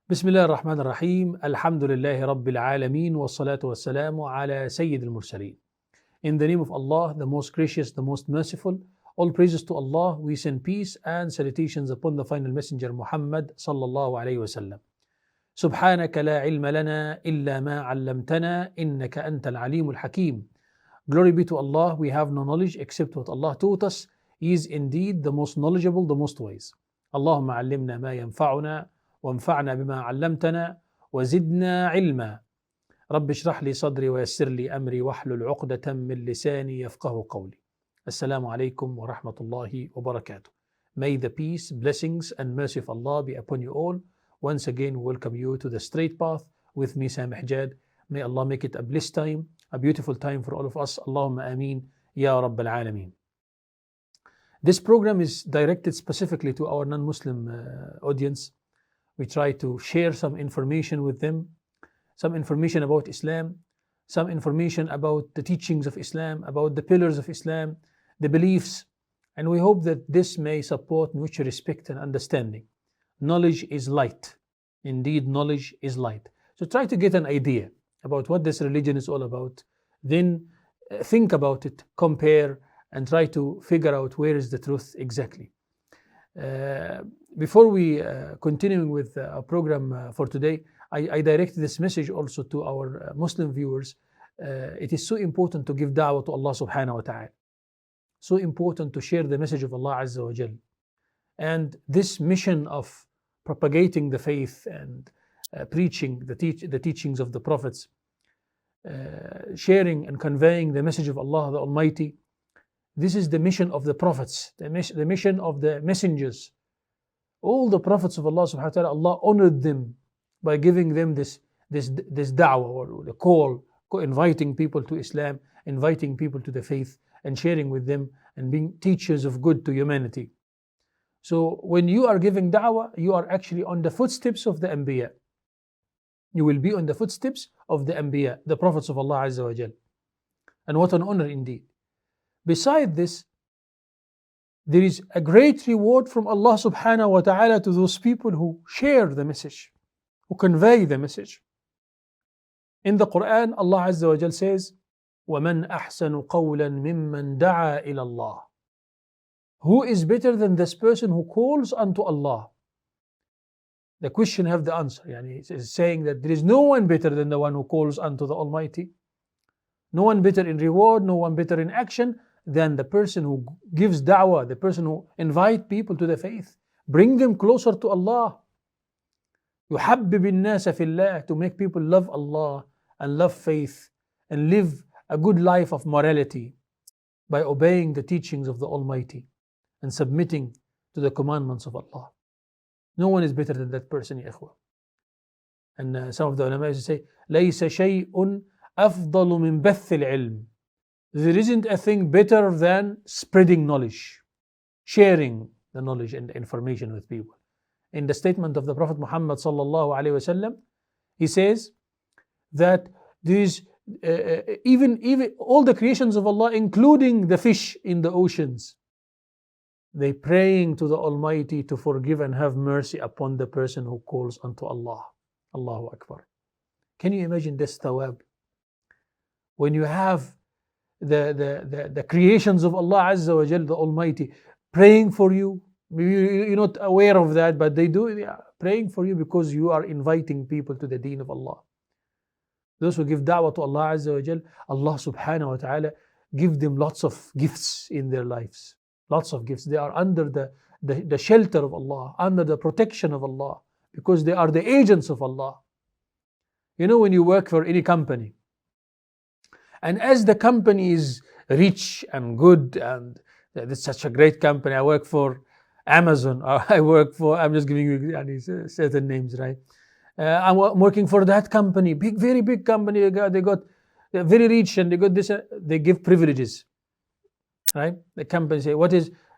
بسم الله الرحمن الرحيم. الحمد لله رب العالمين والصلاة والسلام على سيد المرسلين. In the name of Allah, the most gracious, the most merciful, all praises to Allah, we send peace and salutations upon the final messenger Muhammad sallallahu alayhi wasallam. سبحانك لا علم لنا إلا ما علمتنا إنك أنت العليم الحكيم. Glory be to Allah, we have no knowledge except what Allah taught us. He is indeed the most knowledgeable, the most wise. اللهم علمنا ما ينفعنا وانفعنا بما علمتنا وزدنا علما. رب اشرح لي صدري ويسر لي أمري واحلل عقدة من لساني يفقه قولي. السلام عليكم ورحمة الله وبركاته. May the peace, blessings and mercy of Allah be upon you all. Once again, welcome you to the straight path with me, Samih Jad. May Allah make it a blessed time, a beautiful time for all of us. Allahumma ameen, Ya Rabbal Alameen. This program is directed specifically to our non-Muslim audience. We try to share some information with them, some information about Islam, some information about the teachings of Islam, about the pillars of Islam, the beliefs, and we hope that this may support mutual respect and understanding. Knowledge is light. Indeed, knowledge is light. So try to get an idea about what this religion is all about. Then think about it, compare, and try to figure out where is the truth exactly. Before we continuing with our program for today, I direct this message also to our Muslim viewers. It is so important to give da'wah to Allah subhanahu wa ta'ala. So important to share the message of Allah Azza wa Jal. And this mission of propagating the faith and preaching the teachings of the prophets, sharing and conveying the message of Allah the Almighty, this is the mission of the prophets, the mission of the messengers. All the prophets of Allah subhanahu wa ta'ala, Allah honored them by giving them this da'wah or the call, inviting people to Islam, inviting people to the faith and sharing with them and being teachers of good to humanity. So when you are giving da'wah, you are actually on the footsteps of the Anbiya. You will be on the footsteps of the Anbiya, the prophets of Allah Azza wa Jal. And what an honor indeed. Beside this, there is a great reward from Allah subhanahu wa ta'ala to those people who share the message, who convey the message. In the Quran, Allah Azza wa Jal says, وَمَنْ أَحْسَنُ قَوْلًا مِمَّنْ دَعَا إِلَى اللَّهِ. Who is better than this person who calls unto Allah? The question have the answer. Yani it's saying that there is no one better than the one who calls unto the Almighty. No one better in reward, no one better in action than the person who gives da'wah, the person who invites people to the faith, bring them closer to Allah. يُحَبِّبِ النَّاسَ فِي اللَّهِ, to make people love Allah and love faith and live a good life of morality by obeying the teachings of the Almighty and submitting to the commandments of Allah. No one is better than that person, ya ikhwa. And some of the ulama say, لَيْسَ شَيْءٌ أَفْضَلُ مِنْ بَثِّ الْعِلْمِ. There isn't a thing better than spreading knowledge, sharing the knowledge and the information with people. In the statement of the Prophet Muhammad sallallahu alaihi wasallam, he says that there is even all the creations of Allah, including the fish in the oceans, they praying to the Almighty to forgive and have mercy upon the person who calls unto Allah. Allahu Akbar. Can you imagine this thawab? When you have the creations of Allah Azza wa Jal, the Almighty, praying for you. Maybe you're not aware of that, but they do, praying for you because you are inviting people to the deen of Allah. Those who give da'wah to Allah Azza wa Jal, Allah subhanahu wa ta'ala give them lots of gifts in their lives. Lots of gifts. They are under the shelter of Allah, under the protection of Allah, because they are the agents of Allah. You know, when you work for any company, and as the company is rich and good, and it's such a great company, I work for Amazon, or I'm just giving you certain names, right? I'm working for that company, very big company. They're very rich and they got this, they give privileges, right? The company say,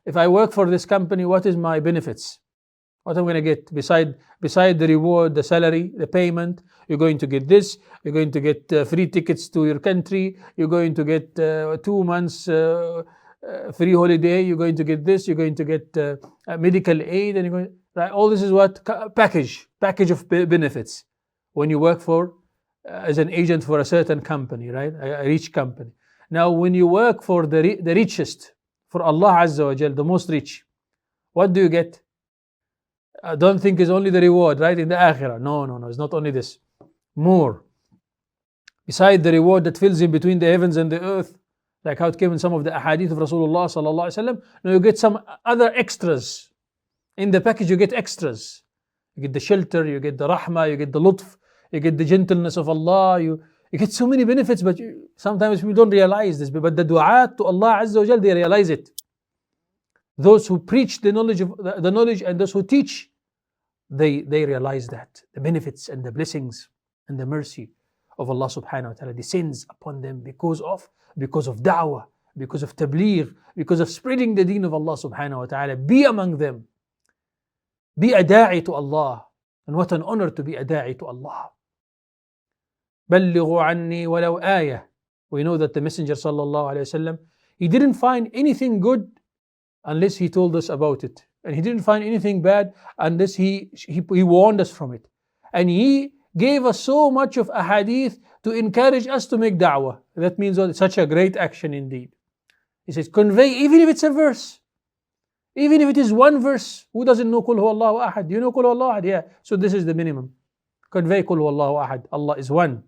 if I work for this company, what is my benefits? What I'm going to get beside the reward, the salary, the payment? You're going to get this. You're going to get free tickets to your country. You're going to get 2 months free holiday. You're going to get this. You're going to get medical aid, and Right? All this is what? Package of benefits. When you work for, as an agent for a certain company, right? A rich company. Now, when you work for the richest, for Allah Azza wa Jal, the most rich, what do you get? I don't think it's only the reward, right? In the akhirah. No. It's not only this. More. Beside the reward that fills in between the heavens and the earth, like how it came in some of the ahadith of Rasulullah sallallahu alaihi wasallam. Now you get some other extras. In the package you get extras. You get the shelter, you get the rahmah, you get the lutf, you get the gentleness of Allah, you get so many benefits, but sometimes we don't realize this. But the du'at to Allah Azza wa Jal, they realize it. Those who preach the knowledge and those who teach, they realize that the benefits and the blessings and the mercy of Allah subhanahu wa ta'ala descends upon them because of da'wah, because of tabligh, because of spreading the deen of Allah subhanahu wa ta'ala. Be among them. Be a da'i to Allah. And what an honor to be a da'i to Allah. بلغوا عني ولو آية. We know that the Messenger sallallahu alayhi wasallam, he didn't find anything good unless he told us about it. And he didn't find anything bad unless he warned us from it. And he gave us so much of ahadith to encourage us to make da'wah. That means it's such a great action indeed. He says, convey, even if it's a verse. Even if it is one verse. Who doesn't know Qul Huwallahu Ahad? Do you know Qul Huwallahu Ahad? Yeah. So this is the minimum. Convey Qul Huwallahu Ahad. Allah is one.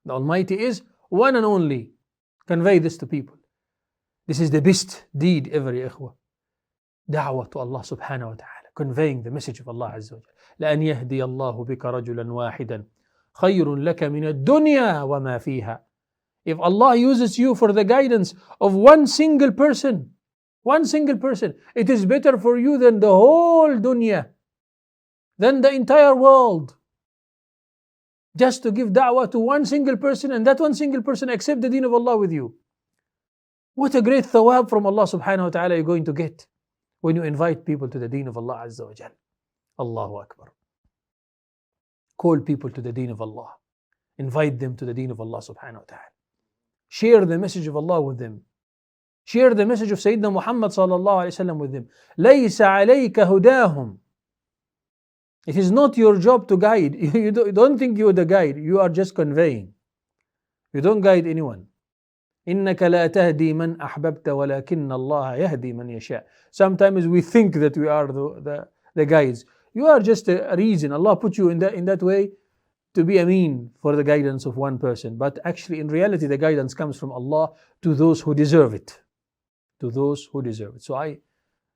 The Almighty is one and only. Convey this to people. This is the best deed ever, ya ikhwah. Da'wah to Allah subhanahu wa ta'ala. Conveying the message of Allah Azza wa Jalla. لأن يهدي الله بك رجلا واحدا خير لك من الدنيا وما فيها. If Allah uses you for the guidance of one single person, it is better for you than the whole dunya, than the entire world. Just to give da'wah to one single person, and that one single person accept the deen of Allah with you. What a great thawab from Allah subhanahu wa ta'ala you're going to get when you invite people to the deen of Allah Azza wa Jal. Allahu Akbar. Call people to the deen of Allah. Invite them to the deen of Allah subhanahu wa ta'ala. Share the message of Allah with them. Share the message of Sayyidina Muhammad sallallahu alayhi wa sallam with them. لَيْسَ عَلَيْكَ هُدَاهُمْ. It is not your job to guide. You don't think you're the guide. You are just conveying. You don't guide anyone. إِنَّكَ لَا تَهْدِي مَنْ أَحْبَبْتَ وَلَكِنَّ اللَّهَ يَهْدِي مَنْ يَشَاءُ. Sometimes we think that we are the guides. You are just a reason. Allah put you in that way to be a mean for the guidance of one person. But actually, in reality, the guidance comes from Allah to those who deserve it. To those who deserve it. So I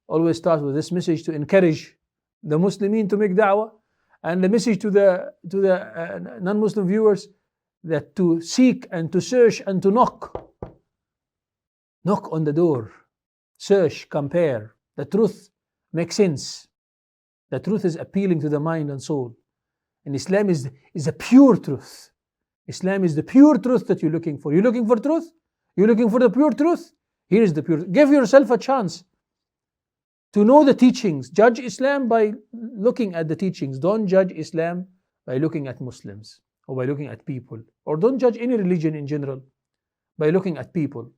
always start with this message to encourage the Muslimin to make da'wah, and the message to the non-Muslim viewers that to seek and to search and to knock. Knock on the door. Search, compare. The truth makes sense. The truth is appealing to the mind and soul. And Islam is a pure truth. Islam is the pure truth that you're looking for. You're looking for truth? You're looking for the pure truth? Here is the pure. Give yourself a chance to know the teachings. Judge Islam by looking at the teachings. Don't judge Islam by looking at Muslims or by looking at people. Or don't judge any religion in general by looking at people.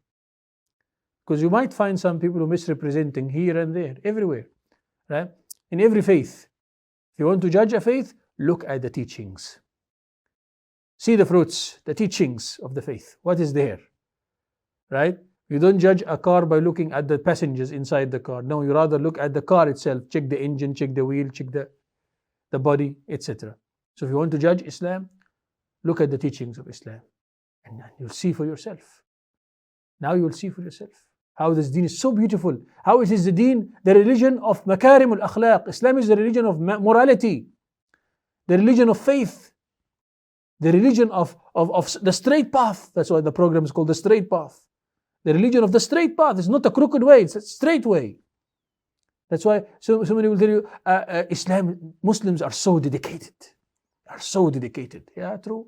Because you might find some people who are misrepresenting here and there, everywhere. Right? In every faith. If you want to judge a faith, look at the teachings. See the fruits, the teachings of the faith. What is there? Right? You don't judge a car by looking at the passengers inside the car. No, you rather look at the car itself. Check the engine, check the wheel, check the body, etc. So if you want to judge Islam, look at the teachings of Islam. And you'll see for yourself. Now you will see for yourself how this deen is so beautiful. How it is the deen, the religion of makarim al-akhlaq. Islam is the religion of morality. The religion of faith. The religion of the straight path. That's why the program is called the straight path. The religion of the straight path. It's not a crooked way, it's a straight way. That's why so many will tell you, Muslims are so dedicated. Are so dedicated. Yeah, true.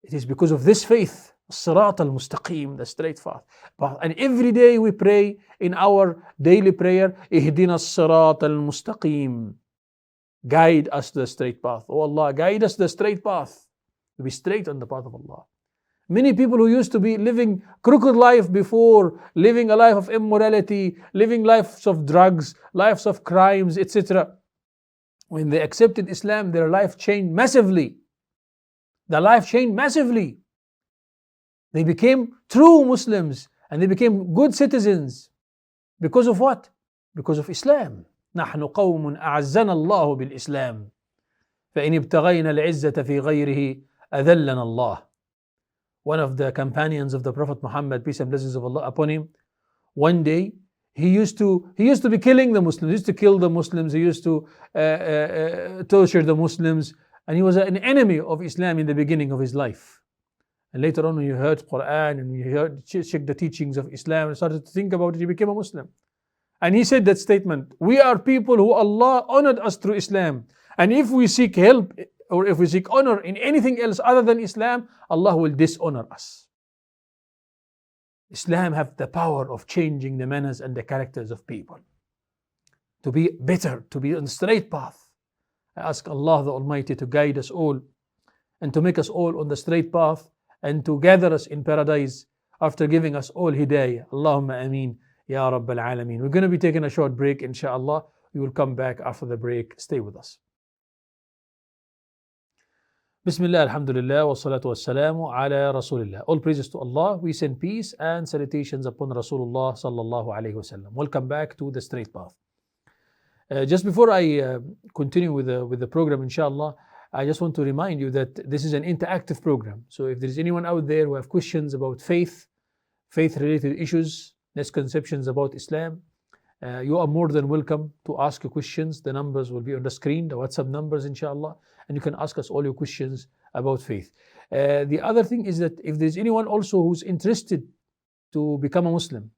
It is because of this faith, Sirat al-Mustaqim, the straight path. And every day we pray in our daily prayer, Ihdina Sirat al-Mustaqim. Guide us to the straight path. Oh Allah, guide us to the straight path. To be straight on the path of Allah. Many people who used to be living crooked life before, living a life of immorality, living lives of drugs, lives of crimes, etc. When they accepted Islam, their life changed massively. Their life changed massively. They became true Muslims and they became good citizens. Because of what? Because of Islam. نحن قوم أعزنا الله بالإسلام فإن ابتغينا العزة في غيره أذلنا الله. One of the companions of the Prophet Muhammad, peace and blessings of Allah upon him, one day he used to be killing the Muslims. He used to kill the Muslims. He used to torture the Muslims, and he was an enemy of Islam in the beginning of his life. And later on, when he heard Quran and he checked the teachings of Islam and started to think about it, he became a Muslim. And he said that statement: "We are people who Allah honored us through Islam, and if we seek help or if we seek honor in anything else other than Islam, Allah will dishonor us." Islam have the power of changing the manners and the characters of people to be better, to be on the straight path. I ask Allah the Almighty to guide us all and to make us all on the straight path and to gather us in paradise after giving us all hidayah. Allahumma ameen ya Rabbal Alameen. We're going to be taking a short break, inshallah. We will come back after the break. Stay with us. Bismillah, alhamdulillah, wa salatu wa salamu ala Rasulillah. All praises to Allah. We send peace and salutations upon Rasulullah sallallahu alayhi wa sallam. Welcome back to the straight path. Just before I continue with the program, inshallah, I just want to remind you that this is an interactive program. So if there is anyone out there who have questions about faith-related issues, misconceptions about Islam, you are more than welcome to ask your questions. The numbers will be on the screen, the WhatsApp numbers, inshallah, and you can ask us all your questions about faith. The other thing is that if there's anyone also who's interested to become a Muslim,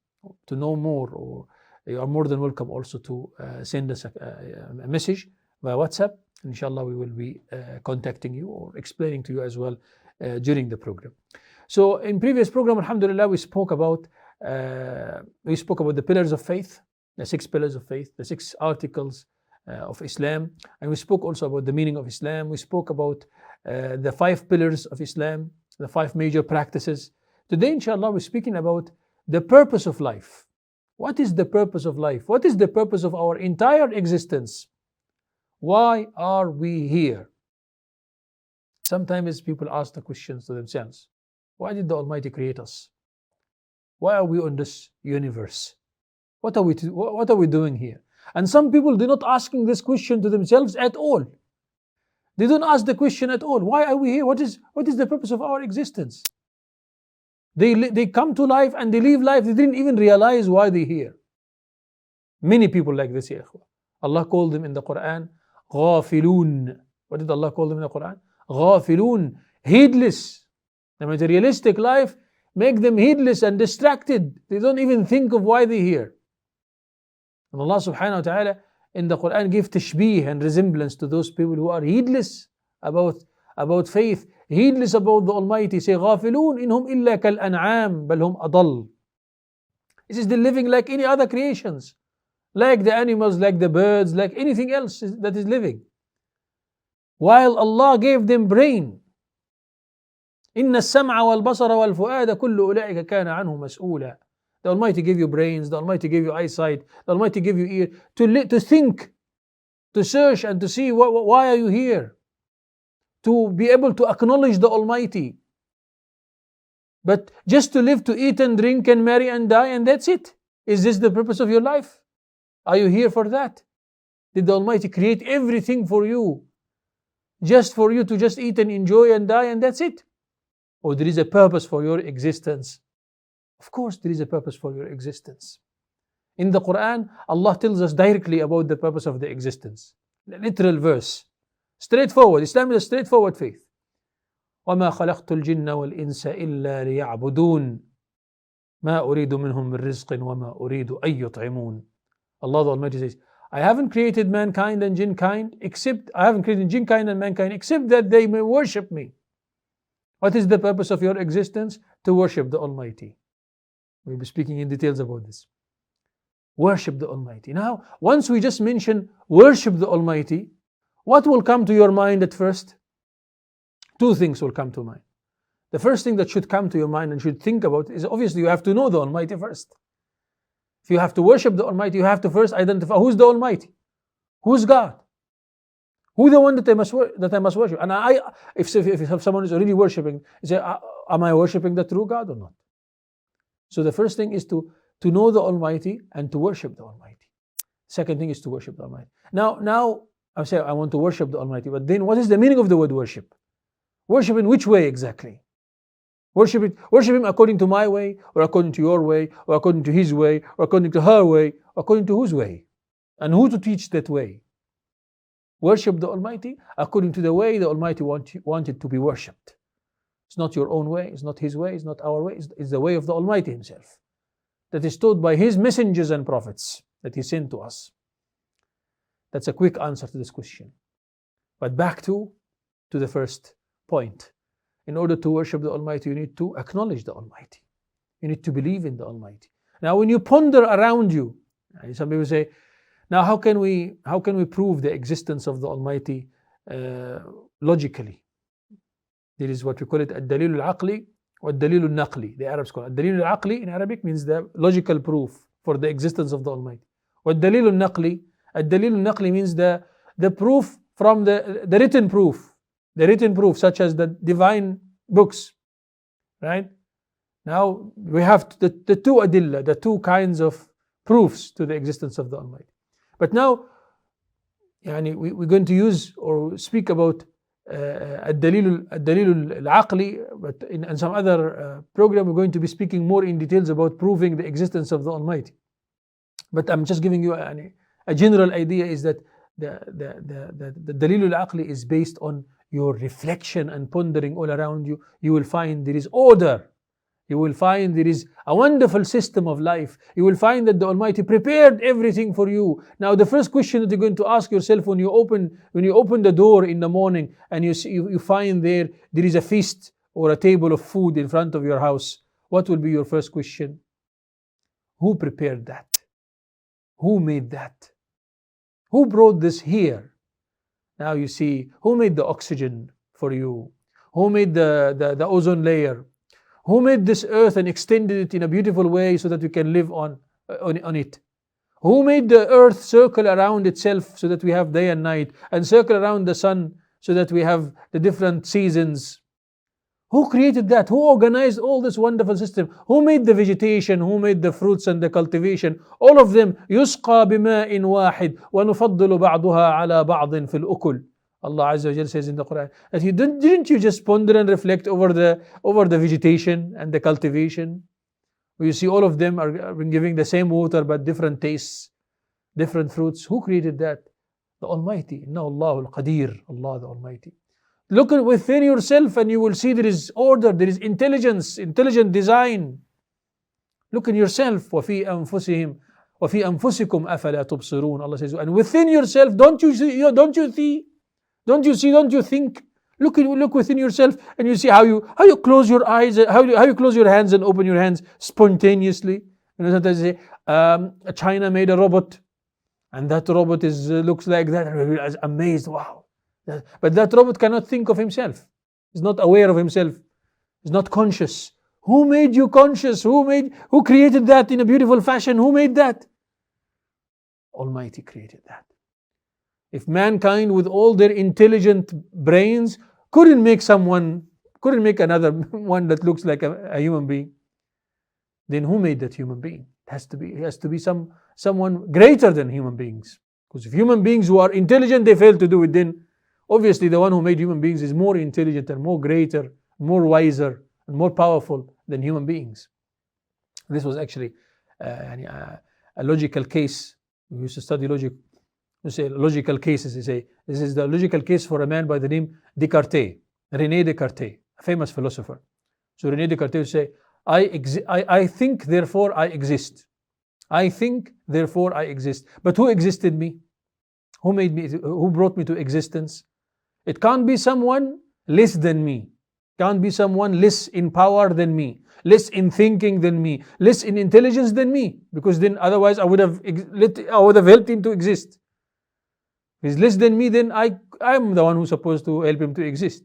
to know more, or you are more than welcome also to send us a message via WhatsApp. Inshallah, we will be contacting you or explaining to you as well during the program. So in previous program, alhamdulillah, we spoke about the pillars of faith, the 6 pillars of faith, the 6 articles of Islam, and we spoke also about the meaning of Islam. We spoke about the 5 pillars of Islam, the 5 major practices. Today, inshallah, we're speaking about the purpose of life. What is the purpose of life? What is the purpose of our entire existence? Why are we here? Sometimes people ask the questions to themselves. Why did the Almighty create us? Why are we on this universe? What are we doing here? And some people do not asking this question to themselves at all. They don't ask the question at all. Why are we here? What is the purpose of our existence? They come to life and they leave life. They didn't even realize why they're here. Many people like this, ya ikhwa. Allah called them in the Quran غافلون. What did Allah call them in the Quran? غافلون, heedless. The materialistic life make them heedless and distracted. They don't even think of why they're here. And Allah subhanahu wa ta'ala in the Quran gives tashbih and resemblance to those people who are heedless about faith, heedless about the Almighty. Say غافلون إنهم إلا كالأنعام بل هم أضل. It is they're living like any other creations, like the animals, like the birds, like anything else that is living. While Allah gave them brain. إن السمع والبصر والفؤاد كل أولئك كان عنه مسؤولا. The Almighty gave you brains, the Almighty gave you eyesight, the Almighty gave you ear to think, to search and to see why are you here? To be able to acknowledge the Almighty. But just to live, to eat and drink and marry and die and that's it. Is this the purpose of your life? Are you here for that? Did the Almighty create everything for you just for you to just eat and enjoy and die and that's it? Or there is a purpose for your existence? Of course there is a purpose for your existence. In the Quran, Allah tells us directly about the purpose of the existence. The literal verse. Straightforward. Islam is a straightforward faith. وَمَا خَلَقْتُ الْجِنَّ وَالْإِنسَ إِلَّا لِيَعْبُدُونَ مَا أُرِيدُ مِنْهُم مِّن رِزْقٍ وَمَا أُرِيدُ أَن يُطْعِمُونَ. Allah the Almighty says, I haven't created mankind and jinkind except that they may worship me. What is the purpose of your existence? To worship the Almighty. We'll be speaking in details about this. Worship the Almighty. Now, once we just mention worship the Almighty, what will come to your mind at first? 2 things will come to mind. The first thing that should come to your mind and should think about is obviously you have to know the Almighty first. If you have to worship the Almighty, you have to first identify who's the Almighty. Who's God? Who the one that I must worship? And if someone is already worshipping, say, am I worshipping the true God or not? So the first thing is to know the Almighty and to worship the Almighty. Second thing is to worship the Almighty. Now I say I want to worship the Almighty, but then what is the meaning of the word worship? Worship in which way exactly? Worship Him according to my way, or according to your way, or according to His way, or according to her way, according to whose way? And who to teach that way? Worship the Almighty according to the way the Almighty wanted to be worshipped. It's not your own way, it's not His way, it's not our way, it's the way of the Almighty Himself. That is taught by His messengers and prophets that He sent to us. That's a quick answer to this question. But back to the first point. In order to worship the Almighty, you need to acknowledge the Almighty. You need to believe in the Almighty. Now when you ponder around you, some people say, now how can we prove the existence of the Almighty logically? There is what we call it ad-dalil al-aqli or ad-dalil al-naqli. The Arabs call it ad-dalil al-aqli in Arabic means the logical proof for the existence of the Almighty. Ad-dalil al-naqli means the proof from the written proof. The written proof, such as the divine books. Right? Now we have the two adilla, the two kinds of proofs to the existence of the Almighty. But now we're going to use or speak about ad-dalil al-aqli, but in some other program we're going to be speaking more in details about proving the existence of the Almighty. But I'm just giving you a general idea, is that the dalil al-aqli is based on your reflection and pondering all around you. You will find there is order. You will find there is a wonderful system of life. You will find that the Almighty prepared everything for you. Now the first question that you're going to ask yourself when you open the door in the morning and you find there is a feast or a table of food in front of your house, what will be your first question? Who prepared that? Who made that? Who brought this here? Now you see, who made the oxygen for you? Who made the ozone layer? Who made this earth and extended it in a beautiful way so that we can live on it? Who made the earth circle around itself so that we have day and night, and circle around the sun so that we have the different seasons? Who created that? Who organized all this wonderful system? Who made the vegetation? Who made the fruits and the cultivation? All of them. يُسْقَى بِمَاءٍ وَاحِدٍ وَنُفَضِّلُ بَعْضُهَا عَلَى بَعْضٍ فِي الْأُكُلِ. Allah Azza wa Jal says in the Quran that didn't you just ponder and reflect over the vegetation and the cultivation? You see all of them are giving the same water but different tastes, different fruits. Who created that? The Almighty. Inna Allahu al-Qadir. Allah the Almighty. Look within yourself and you will see there is order, there is intelligence, intelligent design. Look in yourself. وَفِي أَنفُسِهِمْ وَفِي أَنفُسِكُمْ أَفَلَا تُبْصِرُونَ. Allah says, and within yourself, don't you see, don't you think? Look within yourself and you see how you close your eyes, how you close your hands and open your hands spontaneously. Sometimes they say, China made a robot and that robot looks like that, and we're amazed, wow. But that robot cannot think of himself. He's not aware of himself. He's not conscious. Who made you conscious? Who created that in a beautiful fashion? Who made that? Almighty created that. If mankind with all their intelligent brains couldn't make another one that looks like a human being, then who made that human being? It has to be someone greater than human beings. Because if human beings who are intelligent, they fail to do it, then obviously the one who made human beings is more intelligent and more greater, more wiser and more powerful than human beings. This was actually a logical case. We used to study logic. You say logical cases. You say this is the logical case for a man by the name René Descartes, a famous philosopher. So René Descartes would say, I think, therefore I exist. I think, therefore I exist. But who existed me? Who made me? Who brought me to existence? It can't be someone less than me. Can't be someone less in power than me, less in thinking than me, less in intelligence than me. Because then otherwise I would have helped him to exist. If he's less than me, then I'm the one who's supposed to help him to exist.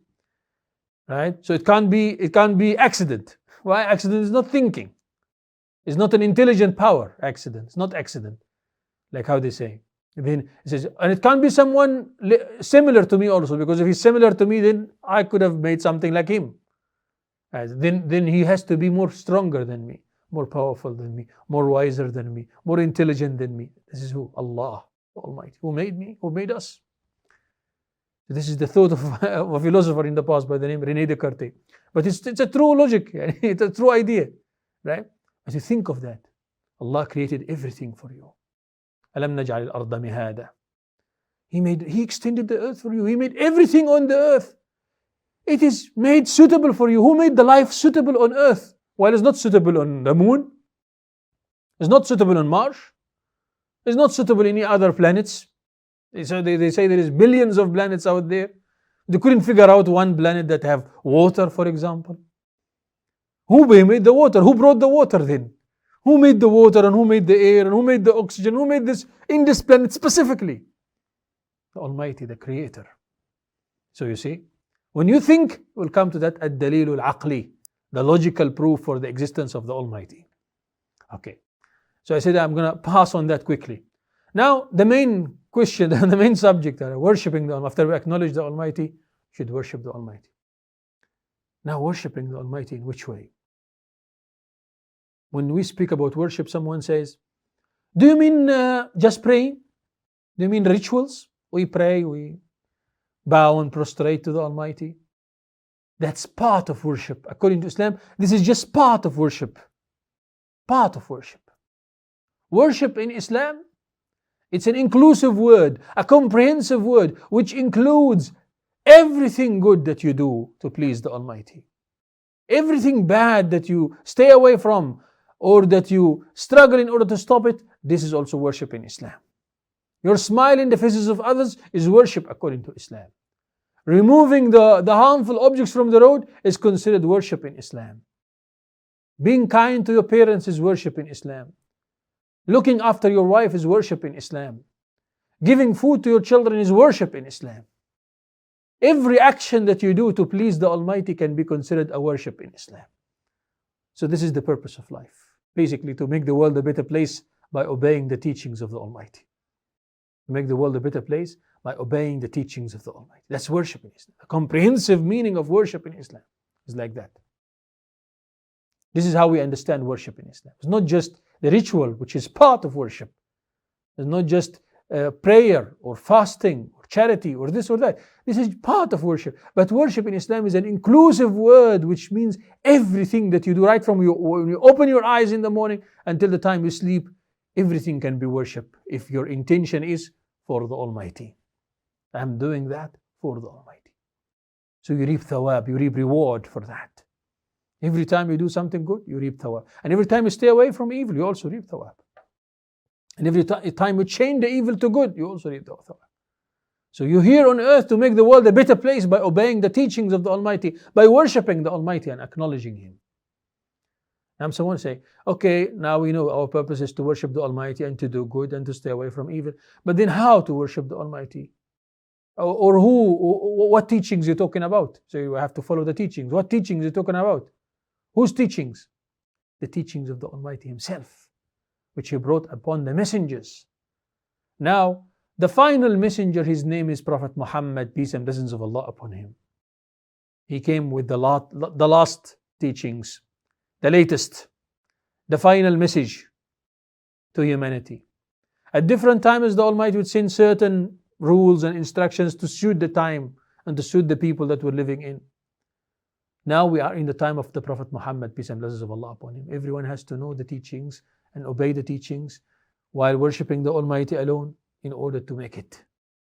Right? So it can't be accident. Why? Accident is not thinking. It's not an intelligent power. Accident. It's not accident. Like how they say. Then he says, and it can't be someone similar to me also, because if he's similar to me, then I could have made something like him. Then he has to be more stronger than me, more powerful than me, more wiser than me, more intelligent than me. This is who? Allah Almighty, who made me, who made us. This is the thought of a philosopher in the past by the name René Descartes. But it's a true logic, it's a true idea, right? As you think of that, Allah created everything for you. أَلَمْ نَجْعَلِ الْأَرْضَ مِهَادًا. He extended the earth for you. He made everything on the earth. It is made suitable for you. Who made the life suitable on earth? While it's not suitable on the moon, it's not suitable on Mars, it's not suitable in any other planets. So they say there is billions of planets out there. They couldn't figure out one planet that have water, for example. Who made the water? Who brought the water then? Who made the water and who made the air and who made the oxygen? Who made this in this planet specifically? The Almighty, the Creator. So you see, when you think, we'll come to that, ad-dalil al-aqli, the logical proof for the existence of the Almighty. Okay. So I said I'm going to pass on that quickly. Now, the main question, the main subject, worshipping the Almighty. After we acknowledge the Almighty, should worship the Almighty. Now, worshipping the Almighty in which way? When we speak about worship, someone says, do you mean just praying? Do you mean rituals? We pray, we bow and prostrate to the Almighty. That's part of worship. According to Islam, this is just part of worship. Part of worship. Worship in Islam, it's an inclusive word, a comprehensive word, which includes everything good that you do to please the Almighty. Everything bad that you stay away from or that you struggle in order to stop it, this is also worship in Islam. Your smile in the faces of others is worship according to Islam. Removing the harmful objects from the road is considered worship in Islam. Being kind to your parents is worship in Islam. Looking after your wife is worship in Islam. Giving food to your children is worship in Islam. Every action that you do to please the Almighty can be considered a worship in Islam. So this is the purpose of life. Basically, to make the world a better place by obeying the teachings of the Almighty. To make the world a better place by obeying the teachings of the Almighty. That's worship in Islam. The comprehensive meaning of worship in Islam is like that. This is how we understand worship in Islam. It's not just the ritual, which is part of worship. It's not just prayer or fasting or charity or this or that. This is part of worship. But worship in Islam is an inclusive word, which means everything that you do, right from when you open your eyes in the morning until the time you sleep, everything can be worship if your intention is for the Almighty. I'm doing that for the Almighty. So you reap thawab, you reap reward for that. Every time you do something good, you reap thawab. And every time you stay away from evil, you also reap thawab. And every time you change the evil to good, you also reap thawab. So you're here on earth to make the world a better place by obeying the teachings of the Almighty, by worshipping the Almighty and acknowledging Him. Now someone say, okay, now we know our purpose is to worship the Almighty and to do good and to stay away from evil. But then how to worship the Almighty? Or what teachings you're talking about? So you have to follow the teachings. What teachings you're talking about? Whose teachings? The teachings of the Almighty Himself, which He brought upon the messengers. Now, the final messenger, his name is Prophet Muhammad, peace and blessings of Allah upon him. He came with the last teachings, the latest, the final message to humanity. At different times, the Almighty would send certain rules and instructions to suit the time and to suit the people that were living in. Now we are in the time of the Prophet Muhammad, peace and blessings of Allah upon him. Everyone has to know the teachings and obey the teachings while worshipping the Almighty alone in order to make it,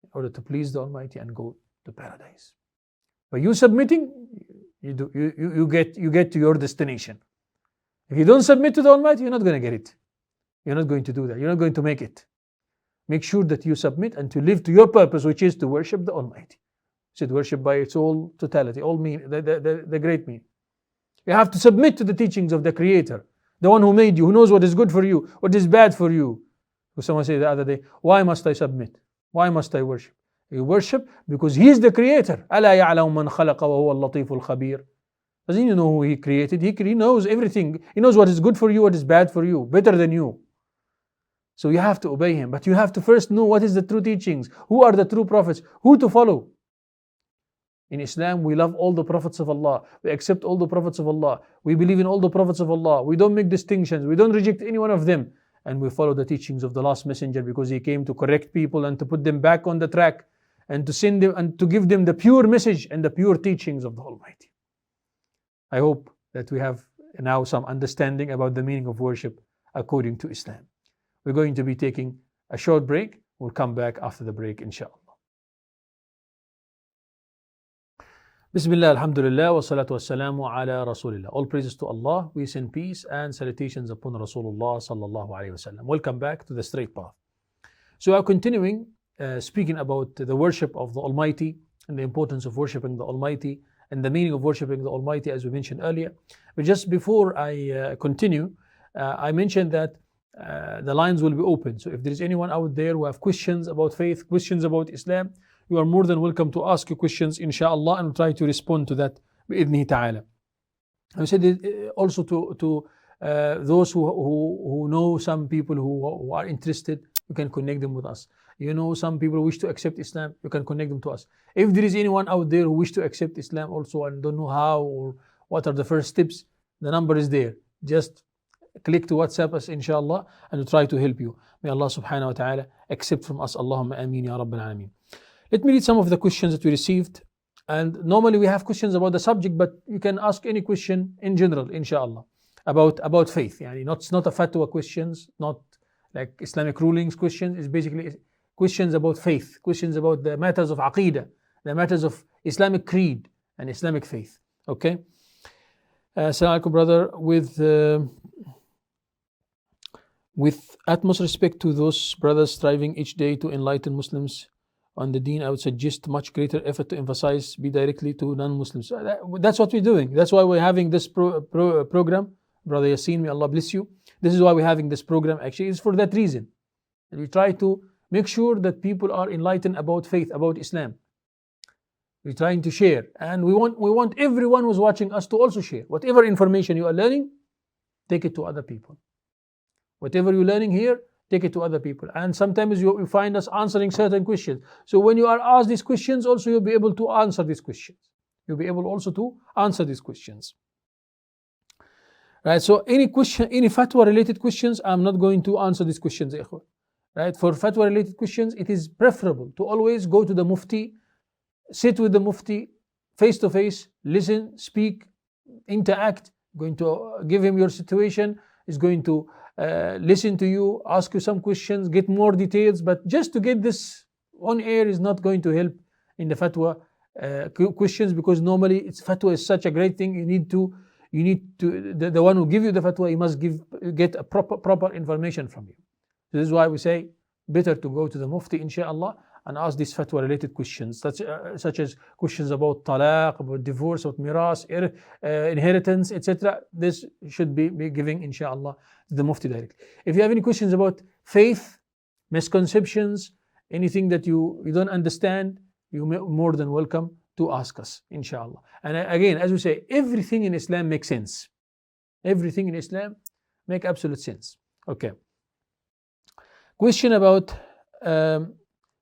in order to please the Almighty and go to paradise. By you submitting, you get to your destination. If you don't submit to the Almighty, you're not going to get it. You're not going to do that. You're not going to make it. Make sure that you submit and to live to your purpose, which is to worship the Almighty. Should worship by its all totality, all meaning, the great meaning. You have to submit to the teachings of the Creator, the one who made you, who knows what is good for you, what is bad for you. Someone said the other day, why must I submit? Why must I worship? You worship because He is the Creator. أَلَا يَعْلَمُ مَنْ خَلَقَ وَهُوَ اللَّطِيفُ الْخَبِيرُ. Doesn't He know who He created? He knows everything. He knows what is good for you, what is bad for you, better than you. So you have to obey him. But you have to first know what is the true teachings, who are the true prophets, who to follow. In Islam, we love all the prophets of Allah. We accept all the prophets of Allah. We believe in all the prophets of Allah. We don't make distinctions. We don't reject any one of them. And we follow the teachings of the last messenger because he came to correct people and to put them back on the track and to send them and to give them the pure message and the pure teachings of the Almighty. I hope that we have now some understanding about the meaning of worship according to Islam. We're going to be taking a short break. We'll come back after the break, inshallah. Bismillah, alhamdulillah, wa salatu wassalamu ala rasulillah. All praises to Allah, peace and peace and salutations upon Rasulullah sallallahu alayhi wasallam. Welcome back to the straight path. So I'm continuing speaking about the worship of the Almighty and the importance of worshipping the Almighty and the meaning of worshipping the Almighty, as we mentioned earlier. But just before I continue, I mentioned that the lines will be open. So if there is anyone out there who have questions about faith, questions about Islam, you are more than welcome to ask your questions, inshallah, and we'll try to respond to that bi'idhnihi ta'ala. I said also to those who know some people who are interested, you can connect them with us. You know some people who wish to accept Islam, you can connect them to us. If there is anyone out there who wish to accept Islam also and don't know how or what are the first steps, the number is there. Just click to WhatsApp us, inshallah, and we'll try to help you. May Allah subhanahu wa ta'ala accept from us. Allahumma ameen ya Rabbil Alameen. Let me read some of the questions that we received. And normally we have questions about the subject, but you can ask any question in general, inshallah, about faith. Yani it's not a fatwa questions, not like Islamic rulings questions. It's basically questions about faith, questions about the matters of aqeedah, the matters of Islamic creed and Islamic faith. Okay? Assalamu alaikum, brother. With utmost respect to those brothers striving each day to enlighten Muslims on the deen, I would suggest much greater effort to emphasize, be directly to non-Muslims. That's what we're doing. That's why we're having this program. Brother Yassin, may Allah bless you. This is why we're having this program. Actually, it's for that reason. And we try to make sure that people are enlightened about faith, about Islam. We're trying to share. And we want everyone who's watching us to also share. Whatever information you are learning, take it to other people. Whatever you're learning here, take it to other people. And sometimes you find us answering certain questions. So when you are asked these questions, also you'll be able to answer these questions. You'll be able also to answer these questions. Right, so any question, any fatwa related questions, I'm not going to answer these questions. Right, for fatwa related questions, it is preferable to always go to the mufti, sit with the mufti face to face, listen, speak, interact, going to give him your situation, is going to listen to you, ask you some questions, get more details. But just to get this on air is not going to help in the fatwa questions, because normally fatwa is such a great thing. You need to the one who give you the fatwa, he must get a proper information from you. So this is why we say better to go to the mufti, inshallah, and ask these fatwa related questions, such as questions about talaq, about divorce, about miras, inheritance, etc. This should be giving, inshallah, to the mufti directly. If you have any questions about faith, misconceptions, anything that you don't understand, you're more than welcome to ask us, inshallah. And again, as we say, everything in Islam makes sense. Everything in Islam makes absolute sense. Okay. Question about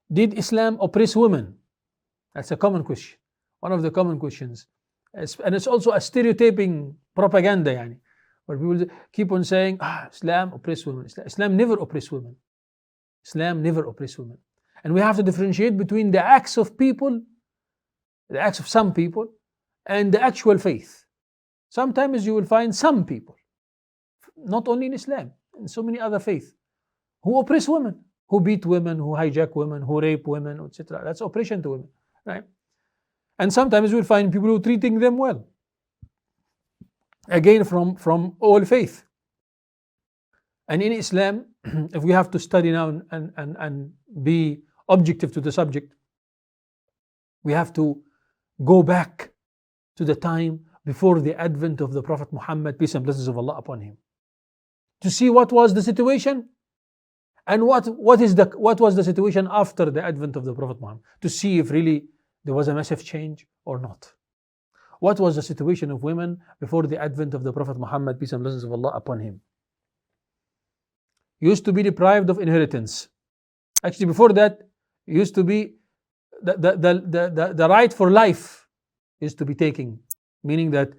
did Islam oppress women? That's a common question. One of the common questions. And it's also a stereotyping propaganda, yani, where people keep on saying, Islam oppressed women. Islam never oppressed women. Islam never oppressed women. And we have to differentiate between the acts of people, the acts of some people, and the actual faith. Sometimes you will find some people, not only in Islam, in so many other faiths, who oppress women, who beat women, who hijack women, who rape women, etc. That's oppression to women, right? And sometimes you'll find people who are treating them well. Again, from all faith. And in Islam, if we have to study now and be objective to the subject, we have to go back to the time before the advent of the Prophet Muhammad, peace and blessings of Allah upon him, to see what was the situation and what was the situation after the advent of the Prophet Muhammad, to see if really there was a massive change or not. What was the situation of women before the advent of the Prophet Muhammad, peace and blessings of Allah upon him? used to be deprived of inheritance. Actually, before that, used to be the right for life is to be taken, meaning that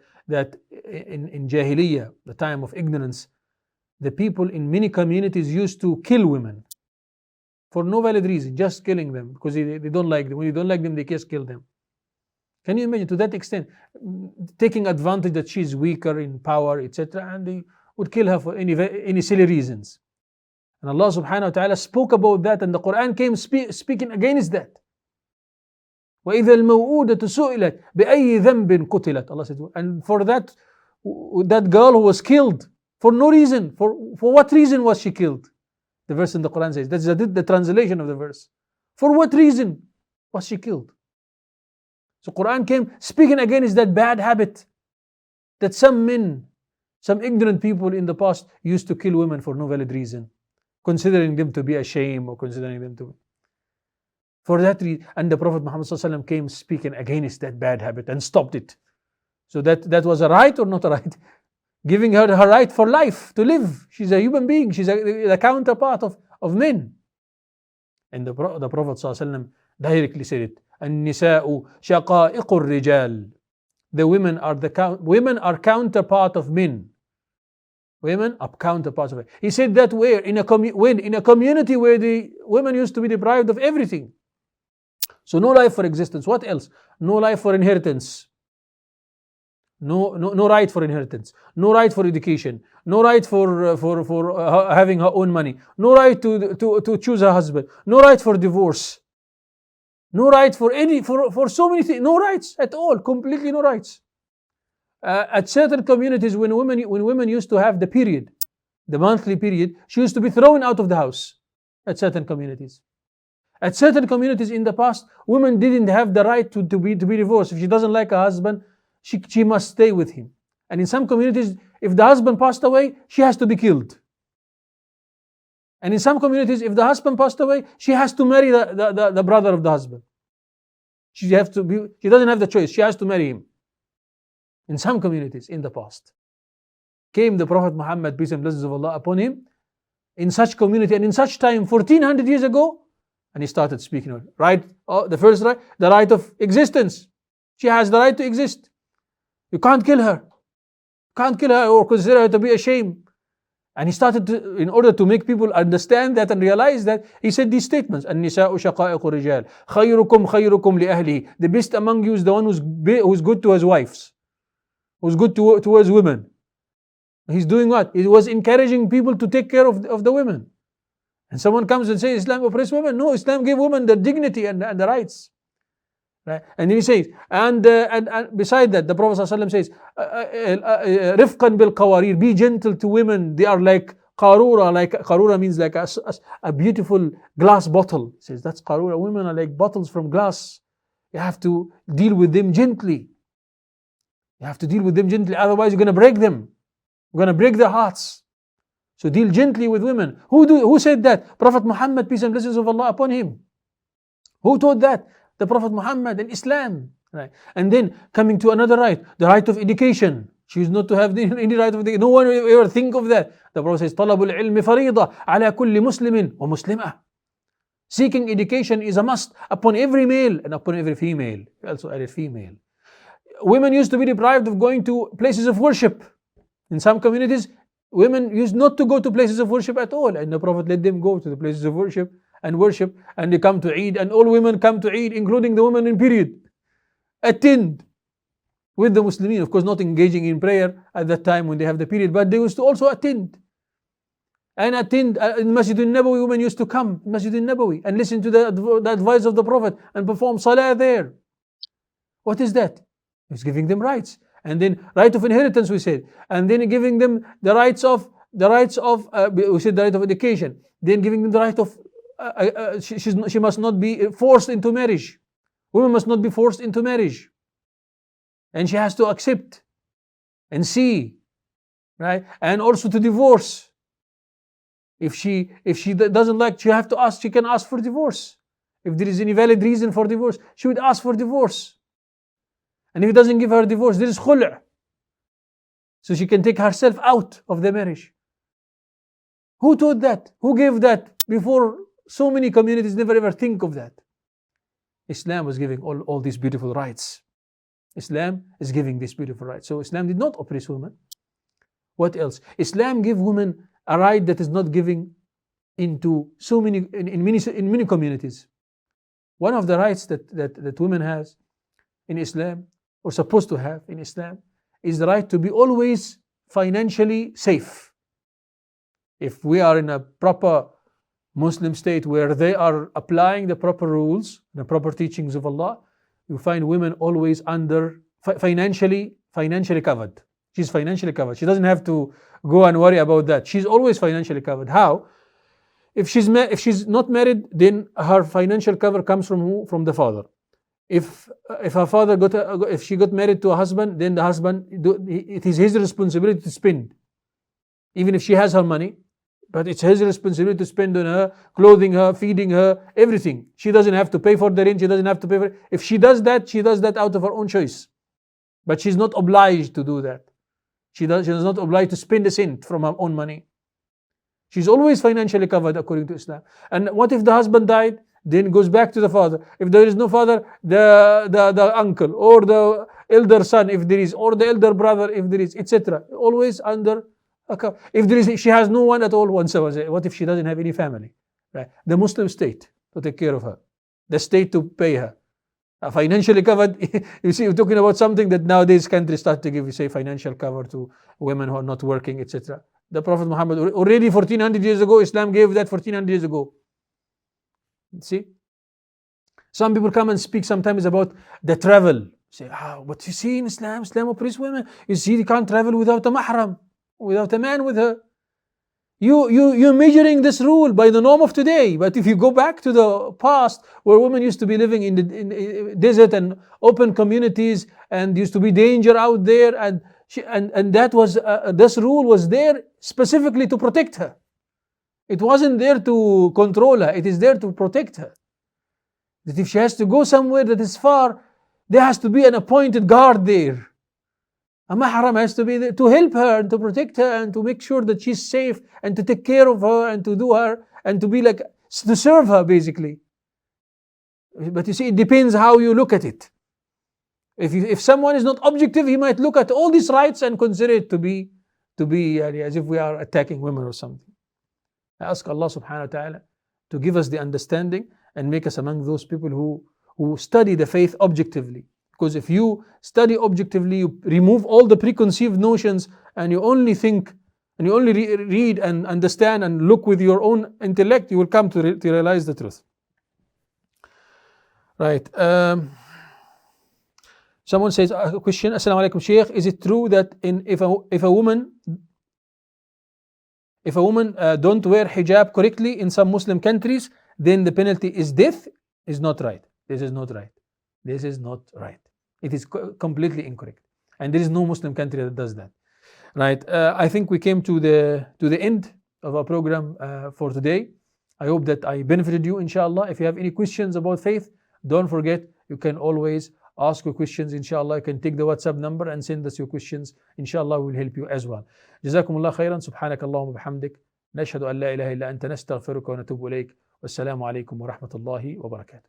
in Jahiliyyah, the time of ignorance, the people in many communities used to kill women for no valid reason, just killing them because they don't like them. When you don't like them, they just kill them. Can you imagine to that extent, taking advantage that she's weaker in power, etc., and they would kill her for any silly reasons. And Allah subhanahu wa ta'ala spoke about that, and the Quran came speaking against that. وَإِذَا الْمَوْءُودَةُ سُئِلَتْ بِأَيِّ ذَنْبٍ قُتِلَتْ. Allah said, and for that girl who was killed for no reason, for what reason was she killed? The verse in the Quran says, that's the translation of the verse. For what reason was she killed? So Quran came speaking against that bad habit that some men, some ignorant people in the past used to kill women for no valid reason, considering them to be a shame or considering them to... For that reason, and the Prophet Muhammad ﷺ came speaking against that bad habit and stopped it. So that was a right or not a right? Giving her her right for life, to live. She's a human being. She's the counterpart of men. And the Prophet ﷺ directly said it. النساء شقائق الرجال. The women are counterpart of men. Women are counterparts of men. He said that where? In a community where the women used to be deprived of everything. So no life for existence. What else? No life for inheritance. No right for inheritance. No right for education. No right for having her own money. No right to choose a husband. No right for divorce. No right for so many things. No rights at all. Completely no rights. At certain communities, when women used to have the period, the monthly period, she used to be thrown out of the house. At certain communities. At certain communities in the past, women didn't have the right to be divorced. If she doesn't like a husband, she must stay with him. And in some communities, if the husband passed away, she has to be killed. And in some communities, if the husband passed away, she has to marry the brother of the husband. She doesn't have the choice. She has to marry him. In some communities in the past. Came the Prophet Muhammad, peace and blessings of Allah upon him, in such community and in such time, 1400 years ago, and he started speaking of right. The first right, the right of existence. She has the right to exist. You can't kill her. Can't kill her or consider her to be a shame. And he started in order to make people understand that and realize that, he said these statements. النساء شقائق الرجال خيركم خيركم لأهله. The best among you is the one who's good to his wives, who's good towards women. He's doing what? He was encouraging people to take care of the women. And someone comes and says Islam oppresses women. No, Islam gave women the dignity and the rights. Right? And then he says, and beside that, the Prophet ﷺ says, رفقا بالقوارير, be gentle to women. They are like qarura. Like qarura means like a beautiful glass bottle. He says that's qarura. Women are like bottles from glass. You have to deal with them gently. You have to deal with them gently. Otherwise, you're going to break them. You're going to break their hearts. So deal gently with women. Who said that? Prophet Muhammad, peace and blessings of Allah upon him. Who taught that? The Prophet Muhammad and Islam. Right? And then coming to another right, the right of education. She is not to have any right of education. No one will ever think of that. The Prophet says, طلب العلم فريضة على كل مسلم ومسلمة. Seeking education is a must upon every male and upon every female. He also added female. Women used to be deprived of going to places of worship. In some communities, women used not to go to places of worship at all, and the Prophet let them go to the places of worship, and they come to Eid, and all women come to Eid, including the women in period, attend with the Muslimin, of course not engaging in prayer at that time when they have the period, but they used to also attend. And attend in Masjid al-Nabawi, women used to come in Masjid al-Nabawi and listen to the advice of the Prophet and perform salah there. What is that? It's giving them rights. And then right of inheritance, we said, and then giving them the rights of we said the right of education. Then giving them the right of she must not be forced into marriage. Women must not be forced into marriage, and she has to accept and see, right? And also to divorce. If she doesn't like, she have to ask. She can ask for divorce. If there is any valid reason for divorce, she would ask for divorce. And if he doesn't give her divorce, there is khul'. So she can take herself out of the marriage. Who taught that? Who gave that? Before, so many communities never ever think of that. Islam was giving all these beautiful rights. Islam is giving these beautiful rights. So Islam did not oppress women. What else? Islam gave women a right that is not giving into so many in many communities. One of the rights that women has in Islam, or supposed to have in Islam, is the right to be always financially safe. If we are in a proper Muslim state where they are applying the proper rules, the proper teachings of Allah, you find women always under financially covered. She's financially covered. She doesn't have to go and worry about that. She's always financially covered. How? If she's not married, then her financial cover comes from who? From the father. If her father if she got married to a husband, then the husband, it is his responsibility to spend. Even if she has her money, but it's his responsibility to spend on her, clothing her, feeding her, everything. She doesn't have to pay for the rent. She doesn't have to pay for it. If she does that, she does that out of her own choice. But she's not obliged to do that. She is not obliged to spend a cent from her own money. She's always financially covered according to Islam. And what if the husband died? Then it goes back to the father. If there is no father, the uncle or the elder son, if there is, or the elder brother, if there is, etc. Always under a cover. If there is, she has no one at all. What if she doesn't have any family? Right? The Muslim state to take care of her, the state to pay her. Financially covered. You see, we're talking about something that nowadays countries start to give, you say, financial cover to women who are not working, etc. The Prophet Muhammad already 1400 years ago, Islam gave that 1400 years ago. See? Some people come and speak sometimes about the travel. Say, but you see in Islam oppresses women. You see, they can't travel without a mahram, without a man with her. You're measuring this rule by the norm of today. But if you go back to the past, where women used to be living in the desert and open communities, and used to be danger out there, and that was this rule was there specifically to protect her. It wasn't there to control her. It is there to protect her. That if she has to go somewhere that is far, there has to be an appointed guard there. A mahram has to be there to help her and to protect her and to make sure that she's safe and to take care of her and to do her and to be like, to serve her basically. But you see, it depends how you look at it. If someone is not objective, he might look at all these rights and consider it to be as if we are attacking women or something. I ask Allah subhanahu wa ta'ala to give us the understanding and make us among those people who study the faith objectively. Because if you study objectively, you remove all the preconceived notions and you only think and you only read and understand and look with your own intellect, you will come to realize the truth. Right. Someone says a question. Assalamu alaikum, Sheikh. Is it true that if a woman don't wear hijab correctly in some Muslim countries, then the penalty is death? Is not right. This is not right. This is not right. It is completely incorrect, and there is no Muslim country that does that. Right? I think we came to the end of our program for today. I hope that I benefited you, inshallah. If you have any questions about faith, don't forget, you can always ask your questions, inshallah. You can take the WhatsApp number and send us your questions. Inshallah, we will help you as well. Jazakumullah khairan. Subhanakallahumma bihamdik. Nashhadu an la ilaha illa anta nastaghfiruka wa natubu ilayk. Wassalamu alaikum wa rahmatullahi wa barakatuh.